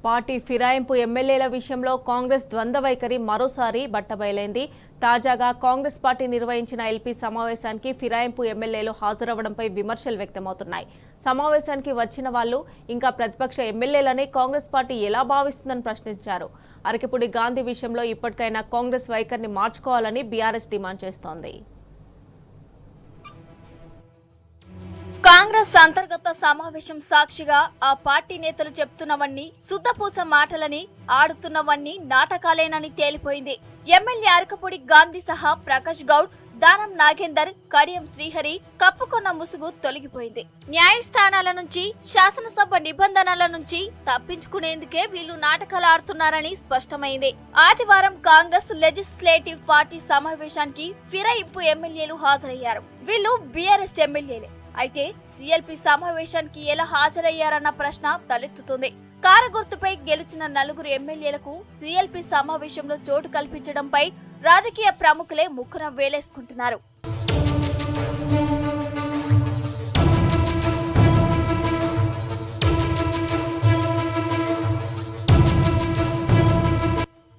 Party ఫిరాయింపు ఎమ్మెల్యేల విషయంలో కాంగ్రెస్ ద్వంద్వ వైఖరి మరోసారి బట్టబయలైంది. తాజాగా కాంగ్రెస్ పార్టీ నిర్వహించిన ఎల్పీ సమావేశానికి ఫిరాయింపు ఎమ్మెల్యేలు హాజరవడంపై విమర్శలు వ్యక్తమవుతున్నాయి. సమావేశానికి వచ్చిన వాళ్లు ఇంకా ప్రతిపక్ష ఎమ్మెల్యేలని కాంగ్రెస్ పార్టీ ఎలా భావిస్తుందని ప్రశ్నించారు. అరకిపూడి గాంధీ విషయంలో ఇప్పటికైనా కాంగ్రెస్ వైఖరిని మార్చుకోవాలని బీఆర్ఎస్ డిమాండ్ చేస్తోంది. కాంగ్రెస్ అంతర్గత సమావేశం సాక్షిగా ఆ పార్టీ నేతలు చెప్తున్నవన్నీ సుద్దపూస మాటలని, ఆడుతున్నవన్నీ నాటకాలేనని తేలిపోయింది. ఎమ్మెల్యే అరకపూడి గాంధీ సహా ప్రకాష్ గౌడ్, దానం నాగేందర్, కడియం శ్రీహరి కప్పుకున్న ముసుగు తొలగిపోయింది. న్యాయస్థానాల నుంచి, శాసనసభ నిబంధనల నుంచి తప్పించుకునేందుకే వీళ్లు నాటకాలు ఆడుతున్నారని స్పష్టమైంది. ఆదివారం కాంగ్రెస్ లెజిస్లేటివ్ పార్టీ సమావేశానికి ఫిరాయింపు ఎమ్మెల్యేలు హాజరయ్యారు. వీళ్లు బీఆర్ఎస్ ఎమ్మెల్యేలే. అయితే సీఎల్పీ సమావేశానికి ఎలా హాజరయ్యారన్న ప్రశ్న తలెత్తుతుంది. కారగుర్తుపై గెలిచిన నలుగురు ఎమ్మెల్యేలకు సీఎల్పీ సమావేశంలో చోటు కల్పించడంపై రాజకీయ ప్రముఖులే ముక్కున వేలేసుకుంటున్నారు.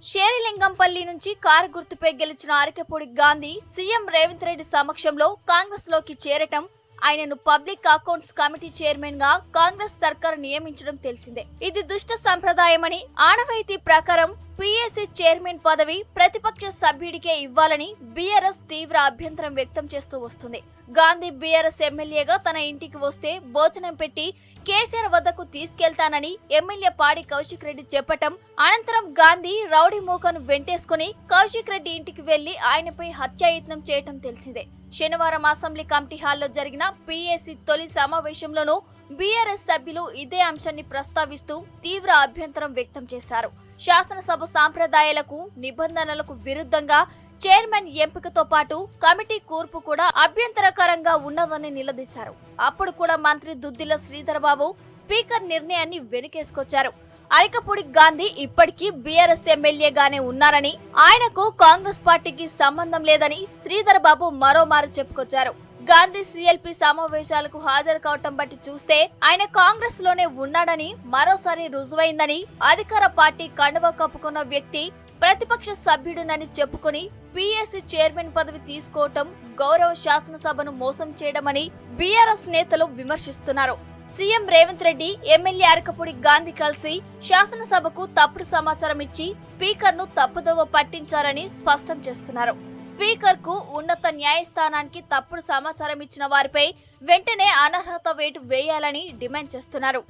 షేరిలింగంపల్లి నుంచి కారు గుర్తుపై గెలిచిన అరకపూడి గాంధీ సీఎం రేవంత్ రెడ్డి సమక్షంలో కాంగ్రెస్ లోకి చేరటం, ఆయనను పబ్లిక్ అకౌంట్స్ కమిటీ చైర్మన్ గా కాంగ్రెస్ సర్కార్ నియమించడం తెలిసిందే. ఇది దుష్ట సంప్రదాయమని, ఆనవాయితీ ప్రకారం పీఏసీ చైర్మన్ పదవి ప్రతిపక్ష సభ్యుడికే ఇవ్వాలని బీఆర్ఎస్ తీవ్ర అభ్యంతరం వ్యక్తం చేస్తూ వస్తుంది. గాంధీ బీఆర్ఎస్ ఎమ్మెల్యేగా తన ఇంటికి వస్తే భోజనం పెట్టి కేసీఆర్ వద్దకు తీసుకెళ్తానని ఎమ్మెల్యే పాడి కౌశిక్ రెడ్డి చెప్పటం, అనంతరం గాంధీ రౌడీ మూకను వెంటేసుకుని కౌశిక్ రెడ్డి ఇంటికి వెళ్లి ఆయనపై హత్యాయత్నం చేయటం తెలిసిందే. శనివారం అసెంబ్లీ కమిటీ హాల్లో జరిగిన పీఏసీ తొలి సమావేశంలోనూ బీఆర్ఎస్ సభ్యులు ఇదే అంశాన్ని ప్రస్తావిస్తూ తీవ్ర అభ్యంతరం వ్యక్తం చేశారు. శాసనసభ సాంప్రదాయాలకు, నిబంధనలకు విరుద్ధంగా చైర్మన్ ఎంపికతో పాటు కమిటీ కూర్పు కూడా అభ్యంతరకరంగా ఉన్నదని నిలదీశారు. అప్పుడు కూడా మంత్రి దుద్దిల శ్రీధర్ బాబు స్పీకర్ నిర్ణయాన్ని వెనకేసుకొచ్చారు. అరకపూడి గాంధీ ఇప్పటికీ బీఆర్ఎస్ ఎమ్మెల్యేగానే ఉన్నారని, ఆయనకు కాంగ్రెస్ పార్టీకి సంబంధం లేదని శ్రీధర్ బాబు మరోమారు చెప్పుకొచ్చారు. గాంధీ సీఎల్పీ సమావేశాలకు హాజరు కావటం బట్టి చూస్తే ఆయన కాంగ్రెస్ లోనే ఉన్నాడని మరోసారి రుజువైందని, అధికార పార్టీ కండువా కప్పుకున్న వ్యక్తి ప్రతిపక్ష సభ్యుడినని చెప్పుకుని పీఏసీ చైర్మన్ పదవి తీసుకోవటం గౌరవ శాసనసభను మోసం చేయడమని బీఆర్ఎస్ నేతలు విమర్శిస్తున్నారు. సీఎం రేవంత్ రెడ్డి, ఎమ్మెల్యే అరకపూడి గాంధీ కలిసి శాసనసభకు తప్పుడు సమాచారం ఇచ్చి స్పీకర్ ను తప్పుదోవ పట్టించారని స్పష్టం చేస్తున్నారు. స్పీకర్ కు ఉన్నత న్యాయస్థానానికి తప్పుడు సమాచారం ఇచ్చిన వారిపై వెంటనే అనర్హత వేటు వేయాలని డిమాండ్ చేస్తున్నారు.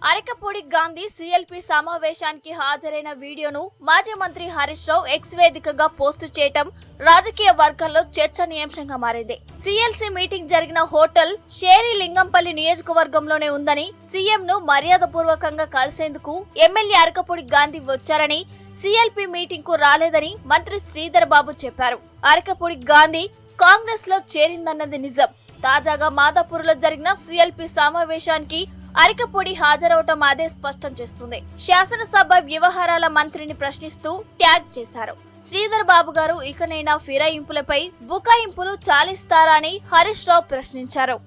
అరకపూడి గాంధీ సీఎల్పీ సమావేశానికి హాజరైన వీడియోను మాజీ మంత్రి హరీష్ రావు ఎక్స్ వేదికగా పోస్టు చేయటం రాజకీయ వర్గాల్లో చర్చనీయాంశంగా మారింది. సీఎల్సీ మీటింగ్ జరిగిన హోటల్ షేరిలింగంపల్లి నియోజకవర్గంలోనే ఉందని, సీఎం ను మర్యాదపూర్వకంగా కలిసేందుకు ఎమ్మెల్యే అరకపూడి గాంధీ వచ్చారని, సీఎల్పీ మీటింగ్ కు రాలేదని మంత్రి శ్రీధర్ బాబు చెప్పారు. అరకపూడి గాంధీ కాంగ్రెస్ లో చేరిందన్నది నిజం. తాజాగా మాదాపూర్లో జరిగిన సీఎల్పీ సమావేశానికి అరకపూడి హాజరవటం అదే స్పష్టం చేస్తుంది. శాసనసభ వ్యవహారాల మంత్రిని ప్రశ్నిస్తూ ట్యాగ్ చేశారు. శ్రీధర్ బాబు గారు ఇకనైనా ఫిరాయింపులపై బుకాయింపులు చాలిస్తారా అని హరీష్ రావు ప్రశ్నించారు.